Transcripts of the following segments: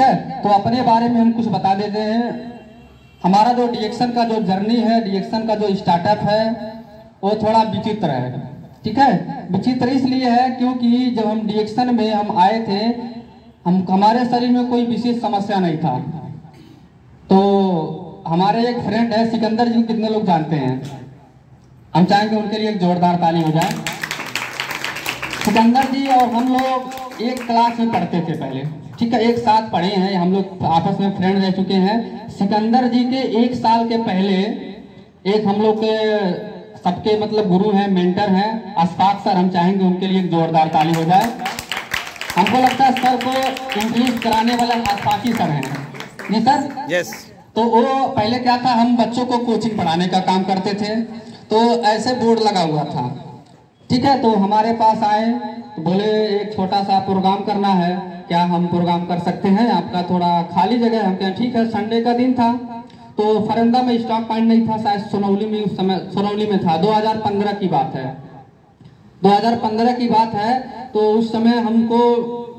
है। तो अपने बारे में हम कुछ बता देते हैं। हमारा जो डीएक्शन का जो जर्नी है, डीएक्शन का जो स्टार्टअप है वो थोड़ा विचित्र है। ठीक है, विचित्र इसलिए है क्योंकि जब हम डीएक्शन में हम आए थे, हमारे शरीर में कोई विशेष समस्या नहीं था। तो हमारे एक फ्रेंड है सिकंदर जी, कितने लोग जानते हैं? हम चाहेंगे उनके लिए एक जोरदार ताली हो जाए। सिकंदर जी और हम लोग एक क्लास में पढ़ते थे पहले, ठीक है, एक साथ पढ़े हैं, हम लोग आपस में फ्रेंड रह चुके हैं। सिकंदर जी के 1 साल के पहले एक हम लोग के सबके मतलब गुरु हैं, मेंटर हैं, अशफाक सर, हम चाहेंगे उनके लिए एक जोरदार ताली हो जाए। हमको लगता है सर को इंट्रोड्यूस कराने वाला अशफाकी सर हैं, जी सर? यस। तो वो पहले क्या था, हम बच्चों को कोचिंग पढ़ाने का काम करते थे, तो ऐसे बोर्ड लगा हुआ था, ठीक है। तो हमारे पास आए तो बोले एक छोटा सा प्रोग्राम करना है, क्या हम प्रोग्राम कर सकते हैं? आपका थोड़ा खाली जगह है? हम कहें ठीक है। संडे का दिन था, तो फरंदा में स्टॉक पॉइंट नहीं था, शायद सोनौली में, उस समय सोनौली में था। 2015 की बात है, 2015 की बात है। तो उस समय हमको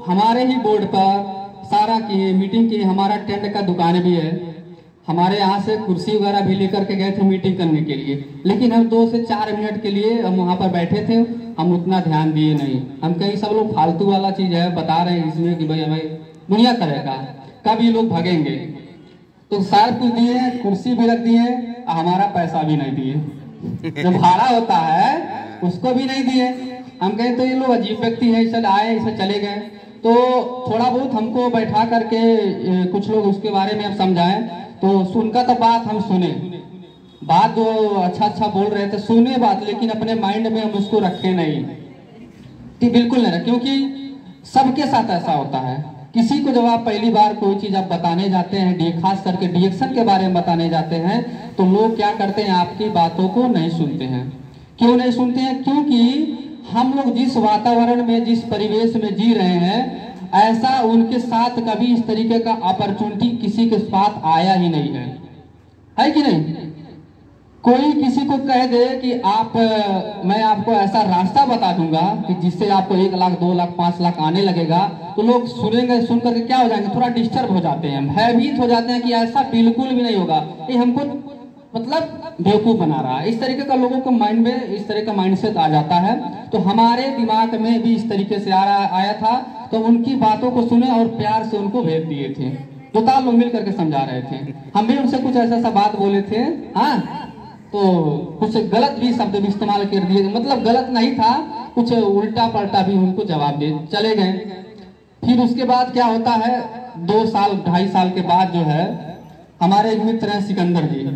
हमारे ही बोर्ड पर सारा की मीटिंग की, हमारा टेंट का दुकान भी है, हमारे यहाँ से कुर्सी वगैरह भी लेकर के गए थे मीटिंग करने के लिए, लेकिन हम 2 से 4 मिनट के लिए हम वहाँ पर बैठे थे, हम उतना ध्यान दिए नहीं। हम कहीं सब लोग फालतू वाला चीज है बता रहे हैं इसमें कि भाई हमें दुनिया करेगा, कब ये लोग भागेंगे। तो सार कुछ दिए, कुर्सी भी रख दिए, हमारा पैसा भी नहीं दिए, जो भाड़ा होता है उसको भी नहीं दिए। हम कहें तो ये लोग अजीब व्यक्ति है, इसे आए इसे चले गए। तो थोड़ा बहुत हमको बैठा करके कुछ लोग उसके बारे में अब समझाएं, तो उनका तो बात हम सुने, बात जो अच्छा बोल रहे थे सुने बात, लेकिन अपने माइंड में हम उसको रखे नहीं, बिल्कुल नहीं, क्योंकि सबके साथ ऐसा होता है। किसी को जब आप पहली बार कोई चीज आप बताने जाते हैं, खास करके डीएक्शन के बारे में बताने जाते हैं, तो लोग क्या करते हैं, आपकी बातों को नहीं सुनते हैं। क्यों नहीं सुनते हैं? क्योंकि हम लोग जिस वातावरण में, जिस परिवेश में जी रहे हैं, ऐसा उनके साथ कभी इस तरीके का अपॉर्चुनिटी किसी के साथ आया ही नहीं है कि नहीं? कोई किसी को कह दे कि मैं आपको ऐसा रास्ता बता दूंगा कि जिससे आपको 1 लाख 2 लाख 5 लाख आने लगेगा, तो लोग सुनेंगे, सुन करके क्या हो जाएंगे, थोड़ा डिस्टर्ब हो जाते हैं, भयभीत हो जाते हैं कि ऐसा बिल्कुल भी नहीं होगा, ये हमको मतलब बेवकूफ बना रहा है। इस तरीके का लोगों के माइंड में इस तरह का माइंडसेट आ जाता है। तो हमारे दिमाग में भी इस तरीके से आया था, तो उनकी बातों को सुने और प्यार से उनको भेज दिए थे। 2 लोग मिल करके समझा रहे थे, हम भी उनसे कुछ ऐसा बात बोले थे, हाँ, तो कुछ गलत भी शब्द भी इस्तेमाल कर दिए, मतलब गलत नहीं था, कुछ उल्टा पलटा भी उनको जवाब दे चले गए। फिर उसके बाद क्या होता है, 2 साल 2.5 साल के बाद जो है, हमारे एक मित्र हैं सिकंदर जी,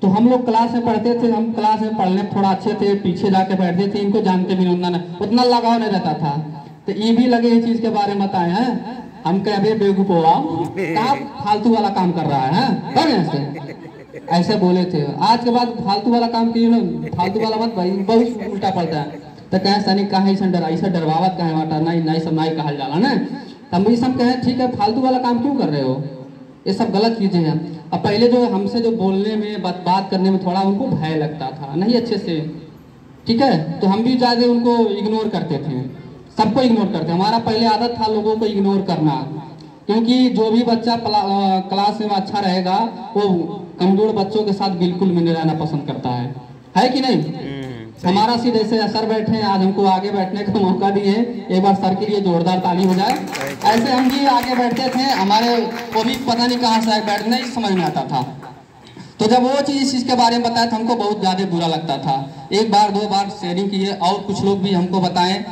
तो हम लोग क्लास में पढ़ते थे, हम क्लास में पढ़ने थोड़ा अच्छे थे, पीछे जाके बैठते थे, इनको जानते भी नहीं, उतना लगाव नहीं रहता था। तो ये भी लगे इस चीज के बारे में बताए हैं, हम कहे बेवकूफों कहाँ फालतू वाला काम कर रहा है, ऐसे बोले थे। आज के बाद फालतू वाला काम किए, फालतू वाला मत भाई, बहुत उल्टा पड़ता है। तो कहे सैनिक कहा ऐसा डरवावत कहे वाटा नहीं सब नहीं कहा जाला ना, हम भी सब कहे ठीक है, फालतू वाला काम क्यों कर रहे हो, ये सब गलत चीजें हैं। अब पहले जो हमसे जो बोलने में बात करने में थोड़ा उनको भय लगता था, नहीं अच्छे से, ठीक है, तो हम भी ज्यादा उनको इग्नोर करते थे, सबको इग्नोर करते। हमारा पहले आदत था लोगों को इग्नोर करना, क्योंकि जो भी बच्चा क्लास में अच्छा रहेगा वो कमजोर बच्चों के साथ बिल्कुल में नहीं रहना पसंद करता है कि नहीं? हमारा सीधे ऐसे सर बैठे हैं, आज हमको आगे बैठने का मौका दिए, एक बार सर के लिए जोरदार ताली हो जाए। ऐसे हम भी आगे बैठते थे, हमारे वो भी पता नहीं कहाँ से बैठने ही समझ में आता था। तो जब वो चीज के बारे में बताया तो हमको बहुत ज्यादा बुरा लगता था। 1 बार 2 बार शेयरिंग की है और कुछ लोग भी हमको बताएं।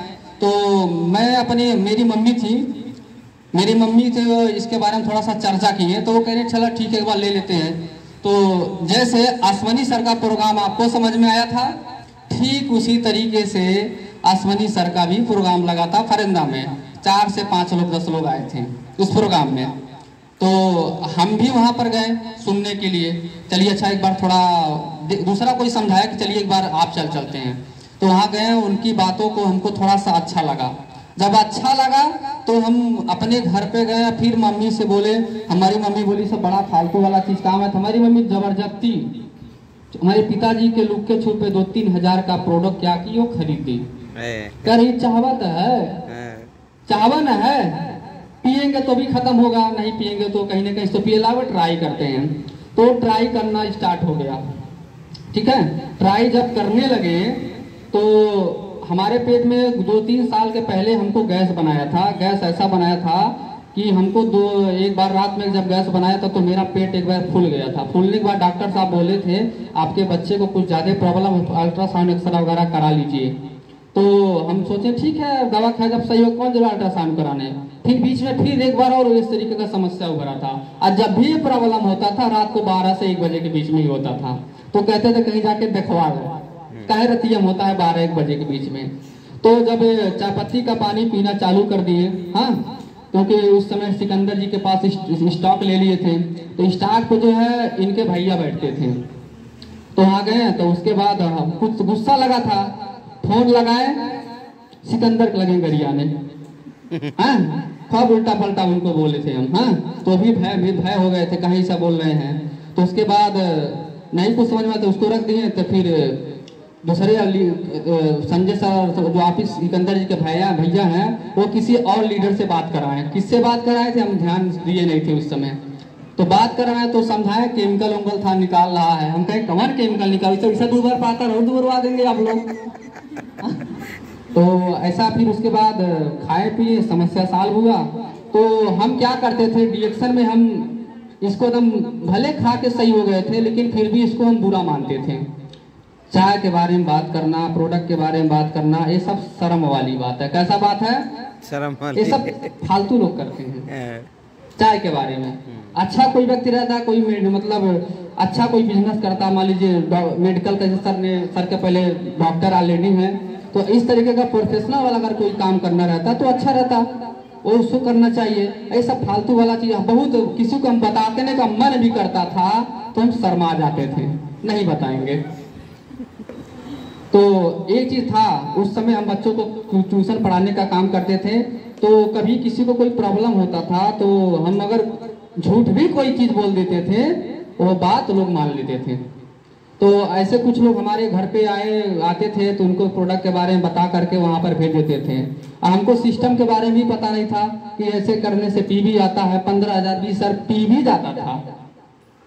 तो मैं मेरी मम्मी थी, मेरी मम्मी थे, इसके बारे में थोड़ा सा चर्चा की है, तो वो कह रहे चलो ठीक है एक बार ले लेते हैं। तो जैसे अश्वनी सर का प्रोग्राम आपको समझ में आया था, ठीक उसी तरीके से अश्वनी सर का भी प्रोग्राम लगा था फरिंदा में, 4 से 5 लोग 10 लोग आए थे उस प्रोग्राम में। तो हम भी वहां पर गए सुनने के लिए, चलिए अच्छा एक बार थोड़ा दूसरा कोई समझाया कि चलिए एक बार आप चलते हैं। तो वहां गए, उनकी बातों को हमको थोड़ा सा अच्छा लगा। जब अच्छा लगा तो हम अपने घर पे गए, फिर मम्मी से बोले, हमारी मम्मी बोली सब बड़ा फालतू वाला चीज काम है। हमारी मम्मी जबरदस्ती हमारे पिताजी के लुक के छुपे 2-3 हजार का प्रोडक्ट क्या की, वो खरीदी। कह रही चाहवत है, चाहवन है, पियेंगे पिएंगे तो भी खत्म होगा, नहीं पिएंगे तो कहीं ना कहीं तो पिएला वो ट्राई करते हैं। तो ट्राई करना स्टार्ट हो गया, ठीक है। ट्राई जब करने लगे तो हमारे पेट में 2-3 साल के पहले हमको गैस बनाया था। गैस ऐसा बनाया था कि हमको एक बार रात में जब गैस बनाया था तो मेरा पेट एक बार फूल गया था। फूलने के बाद डॉक्टर साहब बोले थे आपके बच्चे को कुछ ज़्यादा प्रॉब्लम है, अल्ट्रासाउंड एक्सरे वगैरह करा लीजिए। तो हम सोचे ठीक है, दवा खाए जब सही हो कौन जब अल्ट्रासाउंड कराने। फिर बीच में फिर एक बार और इस तरीके का समस्या उभरा था। और जब भी प्रॉब्लम होता था रात को 12 से 1 बजे के बीच में ही होता था। तो कहते थे कहीं जाके दिखवा लो, कहे रतियम होता है 12-1 बजे के बीच में। तो जब चाय पत्ती का पानी पीना चालू कर दिए, हाँ, क्योंकि उस समय सिकंदर जी के पास स्टॉक ले लिए थे, तो स्टॉक पे जो है इनके भैया बैठते थे। तो वहां गए तो उसके बाद कुछ गुस्सा लगा था, फोन लगाए, सिकंदर लगे गरियाने, हाँ, खूब उल्टा पलटा उनको बोले थे हम, हाँ। तो भी भय हो गए थे कहीं से बोल रहे हैं। तो उसके बाद नहीं कुछ समझ में तो उसको रख दिए। तो फिर दूसरे संजय सर जो ऑफिस सिकंदर जी के भैया हैं वो किसी और लीडर से बात कराए। किससे बात कराए थे हम ध्यान दिए नहीं थे उस समय। तो बात कराए तो समझाए केमिकल उंगल था निकाल रहा है। हम कहें कमर केमिकल निकाल, इसे 2 बार पाता रहो, 2 बार देंगे आप लोग। तो ऐसा फिर उसके बाद खाए पिए समस्या सॉल्व हुआ। तो हम क्या करते थे डिएक्शन में, हम इसको एकदम भले खा के सही हो गए थे लेकिन फिर भी इसको हम बुरा मानते थे। चाय के बारे में बात करना, प्रोडक्ट के बारे में बात करना, ये सब शर्म वाली बात है। कैसा बात है? शर्म वाली। ये सब फालतू लोग करते हैं चाय के बारे में। अच्छा कोई व्यक्ति रहता है, कोई मतलब अच्छा कोई बिजनेस करता, मान लीजिए मेडिकल का सर के पहले डॉक्टर ऑलरेडी है, तो इस तरीके का प्रोफेशनल वाला अगर कोई काम करना रहता तो अच्छा रहता, वो उसको करना चाहिए। ये सब फालतू वाला चीज बहुत किसी को हम बताने का मन भी करता था तो हम शर्मा जाते थे, नहीं बताएंगे। तो एक चीज था, उस समय हम बच्चों को ट्यूशन पढ़ाने का काम करते थे। तो कभी किसी को कोई प्रॉब्लम होता था तो हम अगर झूठ भी कोई चीज बोल देते थे वो बात लोग मान लेते थे। तो ऐसे कुछ लोग हमारे घर पे आते थे तो उनको प्रोडक्ट के बारे में बता करके वहां पर भेज देते थे। हमको सिस्टम के बारे में भी पता नहीं था कि ऐसे करने से पीवी आता है, 15,000 20,000 पीवी जाता था,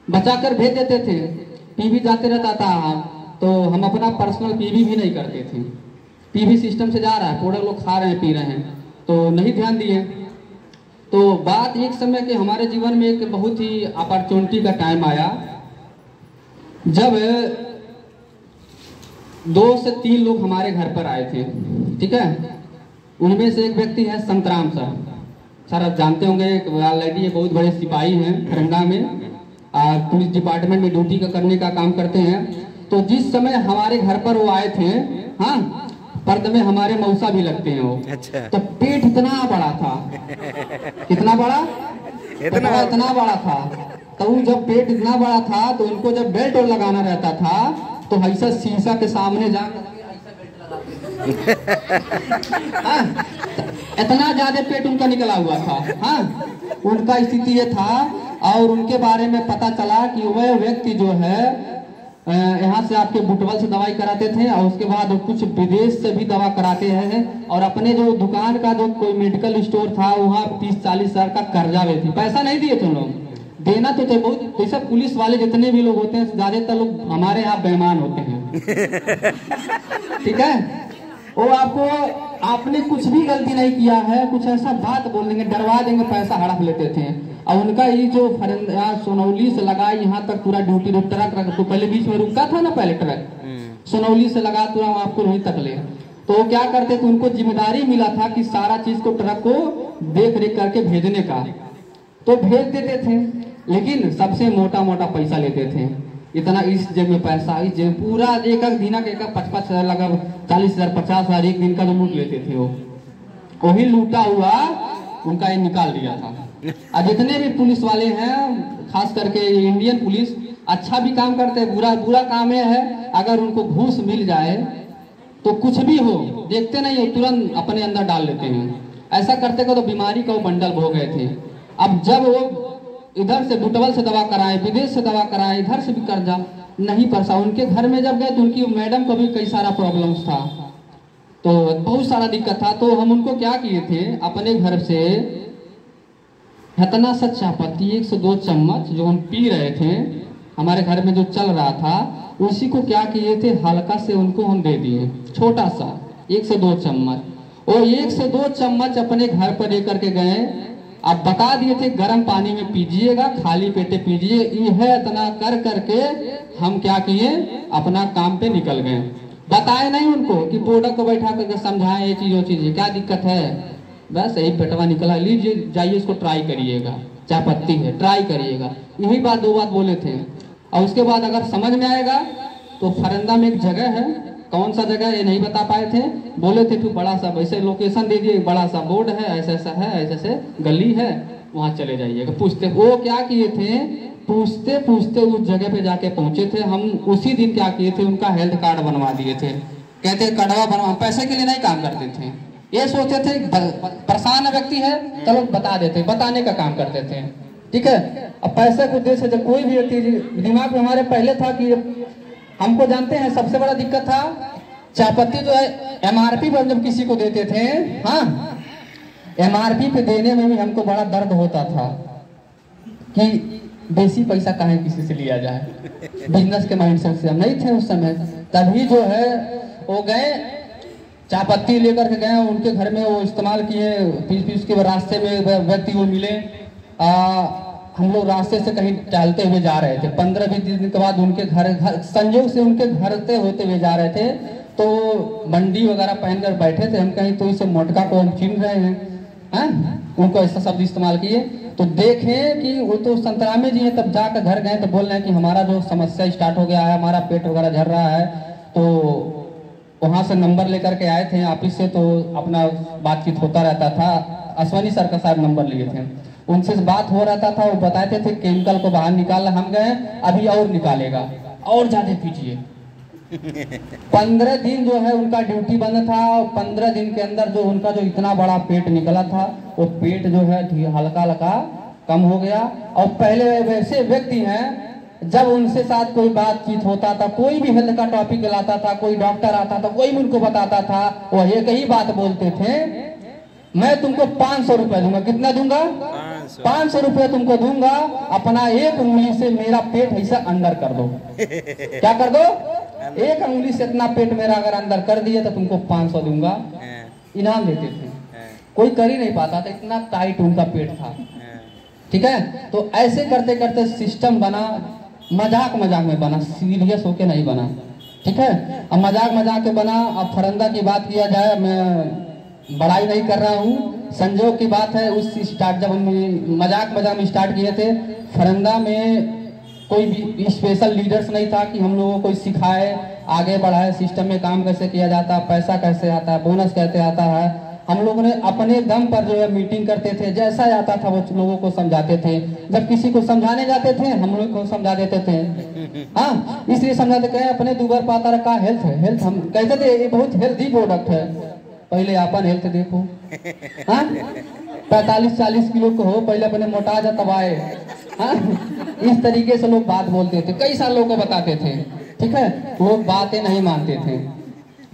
बचा कर भेज देते थे। पीवी जाते रहता था तो हम अपना पर्सनल पीवी भी नहीं करते थे। पीवी सिस्टम से जा रहा है, प्रोडक्ट लोग खा रहे हैं, पी रहे हैं, तो नहीं ध्यान दिए। तो बात एक समय के हमारे जीवन में एक बहुत ही अपॉर्चुनिटी का टाइम आया जब 2 से 3 लोग हमारे घर पर आए थे, ठीक है। उनमें से एक व्यक्ति है संतराम सर। सर आप जानते होंगे ऑलरेडी बहुत बड़े सिपाही हैं खरंगा में, पुलिस डिपार्टमेंट में ड्यूटी का करने का काम करते हैं। तो जिस समय हमारे घर पर वो आए थे, हाँ, पर्द में हमारे मौसा भी लगते हैं वो। अच्छा। तो पेट इतना बड़ा था, कितना बड़ा? इतना बड़ा था। तो जब पेट इतना बड़ा था तो उनको जब बेल्ट लगाना रहता था तो ऐसा शीशा के सामने जाकर इतना ज्यादा पेट उनका निकला हुआ था, हाँ। उनका स्थिति ये था और उनके बारे में पता चला कि वह व्यक्ति जो है यहाँ से आपके बुटवल से दवाई कराते थे और उसके बाद कुछ विदेश से भी दवा कराते हैं और अपने जो दुकान का जो कोई मेडिकल स्टोर था वहाँ 30-40 हजार का कर्जा में थी। पैसा नहीं दिए थे लोग, देना तो थे बहुत। जैसे पुलिस वाले जितने भी लोग होते हैं ज्यादातर लोग हमारे यहाँ बेईमान होते हैं, ठीक है। वो आपको आपने कुछ भी गलती नहीं किया है, कुछ ऐसा बात बोल देंगे, डरवा देंगे, पैसा हड़प लेते थे। और उनका ये जो सोनौली से लगा यहाँ तक पूरा ड्यूटी ट्रक तो पहले बीच में रुकता था ना, पहले ट्रक सोनौली से लगा पूरा आपको वहीं तक ले। तो वो क्या करते थे, उनको जिम्मेदारी मिला था कि सारा चीज को ट्रक को देख रेख करके भेजने का, तो भेज देते थे। लेकिन सबसे मोटा मोटा पैसा लेते थे, इतना इस जेब में पैसा, इस जेब पूरा एक दिन का 55 हजार लगा, 40 हजार 50 हजार एक दिन का जो लूट लेते थे वो। वही लूटा हुआ उनका ये निकाल दिया था। और जितने भी पुलिस वाले हैं, खास करके इंडियन पुलिस, अच्छा भी काम करते हैं, बुरा काम यह है अगर उनको घूस मिल जाए तो कुछ भी हो देखते नहीं हो, तुरंत अपने अंदर डाल लेते हैं। ऐसा करते को तो बीमारी का वो बंडल भो गए थे। अब जब वो इधर से बुटवल से दवा कराए, विदेश से दवा कराए, इधर से भी कर्जा नहीं परसा, उनके घर में जब गए तो उनकी मैडम को भी कई सारा प्रॉब्लम्स था, तो बहुत सारा दिक्कत था। तो हम उनको क्या किए थे, अपने घर से इतना सा चायपत्ती 1 से 2 चम्मच जो हम पी रहे थे, हमारे घर में जो चल रहा था, उसी को क्या किए थे, हल्का से उनको हम दे दिए, छोटा सा 1 से 2 चम्मच। और 1 से 2 चम्मच अपने घर पर लेकर के गए। अब बता दिए थे गर्म पानी में पीजिएगा, खाली पेटे पीजिए। यह इतना कर करके हम क्या किए, अपना काम पे निकल गए। बताए नहीं उनको कि प्रोडक्ट को बैठा करके समझाएं ये चीज वो चीज क्या दिक्कत है, बस यही पेटवा निकला, लीजिए जाइए इसको ट्राई करिएगा, चायपत्ती है ट्राई करिएगा, यही बात 2 बात बोले थे। और उसके बाद अगर समझ में आएगा तो फरंदा में एक जगह है, कौन सा जगह ये नहीं बता पाए थे, बोले थे तू बड़ा सा वैसे लोकेशन दे दिए, बड़ा सा बोर्ड है, ऐसा ऐसा है, ऐसे ऐसे गली है, वहां चले जाइएगा। पूछते वो क्या किए थे, पूछते पूछते उस जगह पे जाके पहुंचे थे। हम उसी दिन क्या किए थे, उनका हेल्थ कार्ड बनवा दिए थे। कहते कार्डवा बनवा, पैसे के लिए नहीं काम करते थे, ये सोचते थे परेशान व्यक्ति है चलो बता देते, बताने का काम करते थे, ठीक है। अब पैसे को उद्देश्य जब कोई भी व्यक्ति दिमाग में हमारे पहले था कि हमको जानते हैं सबसे बड़ा दिक्कत था चायपत्ती जो है MRP पर जब किसी को देते थे, हाँ MRP पे देने में भी हमको बड़ा दर्द होता था कि बेसी पैसा काहे किसी से लिया जाए, बिजनेस के माइंडसेट से हम नहीं थे उस समय। तभी जो है वो गए चायपत्ती लेकर के गए, उनके घर में वो इस्तेमाल किए, फिर उसके रास्ते में व्यक्ति वो मिले, हम लोग रास्ते से कहीं टहलते हुए जा रहे थे, 15-20 दिन के बाद उनके घर संयोग से उनके घर से होते हुए जा रहे थे, तो मंडी वगैरह पहनकर बैठे थे, हम कहीं तो इसे मोटका को हम छीन रहे हैं, उनको ऐसा शब्द इस्तेमाल किए। तो देखें कि वो तो संतरा में जी है, तब जाकर घर गए तो बोल रहे हैं कि हमारा जो समस्या स्टार्ट हो गया है, हमारा पेट वगैरह झड़ रहा है। तो वहां से नंबर लेकर के आए थे ऑफिस से, तो अपना बातचीत होता रहता था, अश्वनी सर का साहब नंबर लिए थे, उनसे बात हो रहता था, वो बताते थे केमिकल को बाहर निकाल, हम गए अभी और निकालेगा और ज्यादा पीजिए। 15 दिन जो है उनका ड्यूटी बंद था, और 15 दिन के अंदर जो उनका जो इतना बड़ा पेट निकला था, वो पेट जो है हल्का हल्का कम हो गया। और पहले वैसे व्यक्ति हैं जब उनसे साथ कोई बातचीत होता था, कोई भी हेल्थ का टॉपिक लाता था, कोई डॉक्टर आता था, कोई भी उनको बताता था, वो एक ही बात बोलते थे, मैं तुमको 500 रुपए दूंगा। कितना दूंगा? 500 रुपए तुमको दूंगा, अपना एक उंगली से मेरा पेट ऐसा अंदर कर दो। क्या कर दो? एक उंगली से इतना पेट मेरा अगर अंदर कर दिए तो तुमको 500 दूंगा, इनाम देते थे। कोई कर ही नहीं पाता था, इतना टाइट उनका पेट था, ठीक है। तो ऐसे करते करते सिस्टम बना, मजाक मजाक में बना, सीरियस होके नहीं बना, ठीक है। अब मजाक मजाक के बना। अब फरंदा की बात किया जाए, मैं बड़ाई नहीं कर रहा हूँ, संजोग की बात है, उस स्टार्ट जब हम मजाक मजाक में स्टार्ट किए थे, फरंदा में कोई भी स्पेशल लीडर्स नहीं था कि हम लोगों को सिखाए, आगे बढ़ाए, सिस्टम में काम कैसे किया जाता है, पैसा कैसे आता है, बोनस कैसे आता है। हम लोगों ने अपने दम पर जो है मीटिंग करते थे, जैसा आता था वो लोगों को समझाते थे। जब किसी को समझाने जाते थे हम लोग को समझा देते थे, हाँ इसलिए समझाते थे अपने दुबर पाता रखा हेल्थ है, हेल्थ हम कहते थे ये बहुत हेल्थी प्रोडक्ट है, पहले अपन हेल्थ देखो, हाँ 45-40 किलो को हो, पहले अपने मोटा जा तब आए, हाँ इस तरीके से लोग बात बोलते थे, कई साल लोगों को बताते थे, ठीक है। लोग बातें नहीं मानते थे,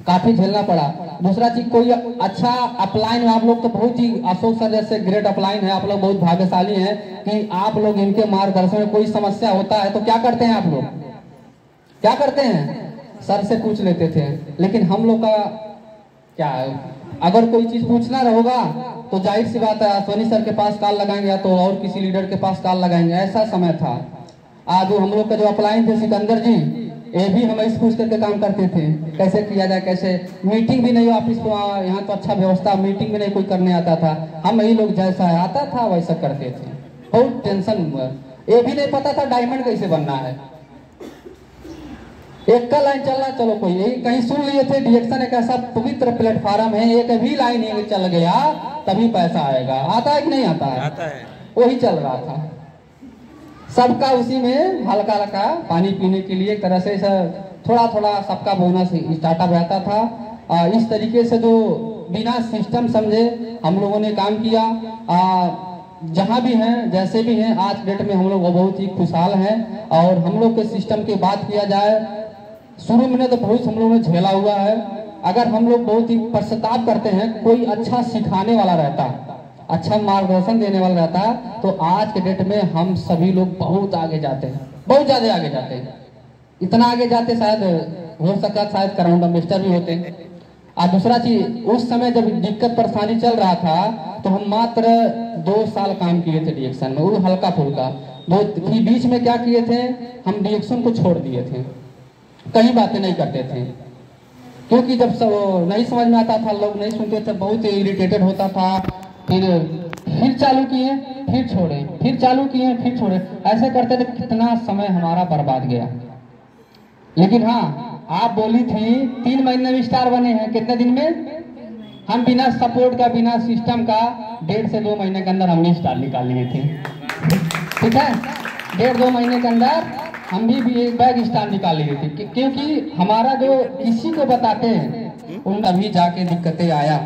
काफी झेलना पड़ा। दूसरा चीज, कोई अच्छा अपलाइन, आप लोग तो बहुत ही अशोक सर जैसे ग्रेट अपलाइन है, आप लोग बहुत भाग्यशाली हैं कि आप लोग इनके मार्गदर्शन में कोई समस्या होता है तो क्या करते हैं आप लोग, क्या करते हैं, सर से पूछ लेते थे। लेकिन हम लोग का क्या है, अगर कोई चीज पूछना होगा तो जाहिर सी बात है सोनी सर के पास कॉल लगाएंगे या तो और किसी लीडर के पास कॉल लगाएंगे, ऐसा समय था। आज हम लोग का जो अपलाइन थे सिकंदर जी, ये भी हम ऐसे पूछ करके काम करते थे, कैसे किया जाए, कैसे मीटिंग भी नहीं, ऑफिस को यहाँ तो अच्छा व्यवस्था, मीटिंग भी नहीं कोई करने आता था, हम यही लोग जैसा आता था वैसा करते थे। बहुत टेंशन हुआ, ये भी नहीं पता था डायमंड कैसे बनना है, एक का लाइन चलना, चलो कोई यही कहीं सुन लिए थे, डिएक्शन एक ऐसा पवित्र प्लेटफॉर्म है, एक भी लाइन ही चल गया तभी पैसा आएगा, आता है कि नहीं आता है? आता है। वही चल रहा था, सबका उसी में हल्का हल्का पानी पीने के लिए एक तरह से थोड़ा थोड़ा सबका बोनस स्टार्टअप रहता था। इस तरीके से जो बिना सिस्टम समझे हम लोगों ने काम किया। जहाँ भी हैं, जैसे भी हैं, आज डेट में हम लोग बहुत ही खुशहाल हैं। और हम लोग के सिस्टम की बात किया जाए, शुरू में तो बहुत हम लोगों ने झेला हुआ है। अगर हम लोग बहुत ही पश्चाताप करते हैं, कोई अच्छा सिखाने वाला रहता अच्छा मार्गदर्शन देने वाला रहता, तो आज के डेट में हम सभी लोग बहुत आगे जाते हैं, बहुत ज्यादा आगे जाते हैं। इतना आगे जाते शायद हो सकता शायद क्राउन मास्टर भी होते हैं। और दूसरा चीज, उस समय जब दिक्कत परेशानी चल रहा था तो हम मात्र 2 साल काम किए थे डिएक्शन में, वो हल्का फुल्का। बीच में क्या किए थे, हम डिएक्शन को छोड़ दिए थे, कहीं बातें नहीं करते थे, क्योंकि जब सब नहीं समझ में आता था, लोग नहीं सुनते थे, बहुत इरिटेटेड होता था। फिर चालू किए, फिर छोड़े, फिर चालू किए, फिर छोड़े, ऐसे करते थे। कितना समय हमारा बर्बाद गया। लेकिन हाँ, आप बोली थी 3 महीने में स्टार बने हैं, कितने दिन में? हम बिना सपोर्ट का, बिना सिस्टम का 1.5 से 2 महीने के अंदर हमने स्टार निकाल लिए थे। ठीक है, 1.5-2 महीने के अंदर हम भी एक बैग स्टार निकाल लिए थे, क्योंकि हमारा जो किसी को बताते हैं उन अभी जाके दिक्कतें आया।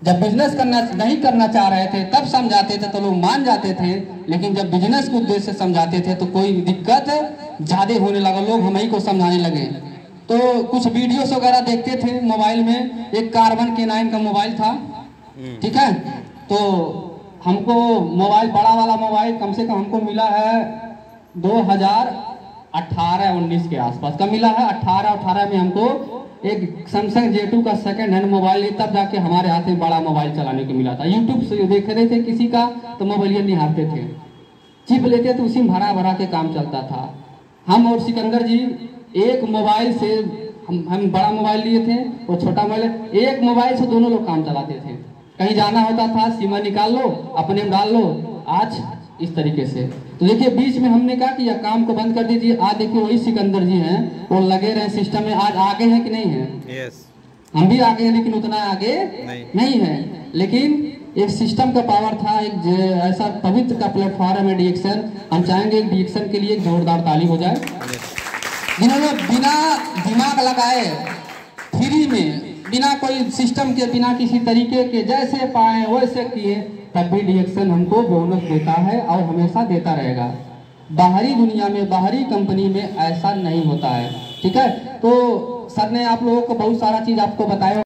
जब बिजनेस करना नहीं करना चाह रहे थे तब समझाते थे तो लोग मान जाते थे, लेकिन जब बिजनेस को उद्देश्य से समझाते थे तो कोई दिक्कत ज्यादा होने लगा, लोग हम ही को समझाने लगे। तो कुछ वीडियोस वगैरह देखते थे मोबाइल में, एक कार्बन K9 का मोबाइल था, ठीक है। तो हमको मोबाइल, बड़ा वाला मोबाइल कम से कम हमको मिला है 2018-19 के आसपास का मिला है। 18 में हमको एक सैमसंग J2 का सेकंड हैंड मोबाइल, तब जाके हमारे हाथ में बड़ा मोबाइल चलाने को मिला था। यूट्यूब से देख रहे थे किसी का तो मोबाइल निहारते थे, चिप लेते थे, उसी में भरा के काम चलता था। हम और सिकंदर जी एक मोबाइल से, हम बड़ा मोबाइल लिए थे, वो छोटा मोबाइल, एक मोबाइल से दोनों लोग काम चलाते थे। कहीं जाना होता था, सिम निकाल लो, अपने में डाल लो, आज इस तरीके से। तो देखिए, बीच में हमने कहा कि यह काम को बंद कर दीजिए। आज देखिए वही सिकंदर जी हैं, वो लगे रहे सिस्टम में, आज आगे हैं कि नहीं है? यस, हम भी आगे हैं, लेकिन उतना आगे नहीं है। लेकिन एक सिस्टम का पावर था, एक ऐसा पवित्र का प्लेटफॉर्म है डिएक्शन। हम चाहेंगे डिएक्शन के लिए एक जोरदार ताली हो जाए, जिन्होंने बिना दिमाग लगाए, फ्री में, बिना कोई सिस्टम के, बिना किसी तरीके के, जैसे पाए वैसे किए, तब भी डिएक्शन हमको बोनस देता है और हमेशा देता रहेगा। बाहरी दुनिया में, बाहरी कंपनी में ऐसा नहीं होता है। ठीक है, तो सर ने आप लोगों को बहुत सारा चीज आपको बताया।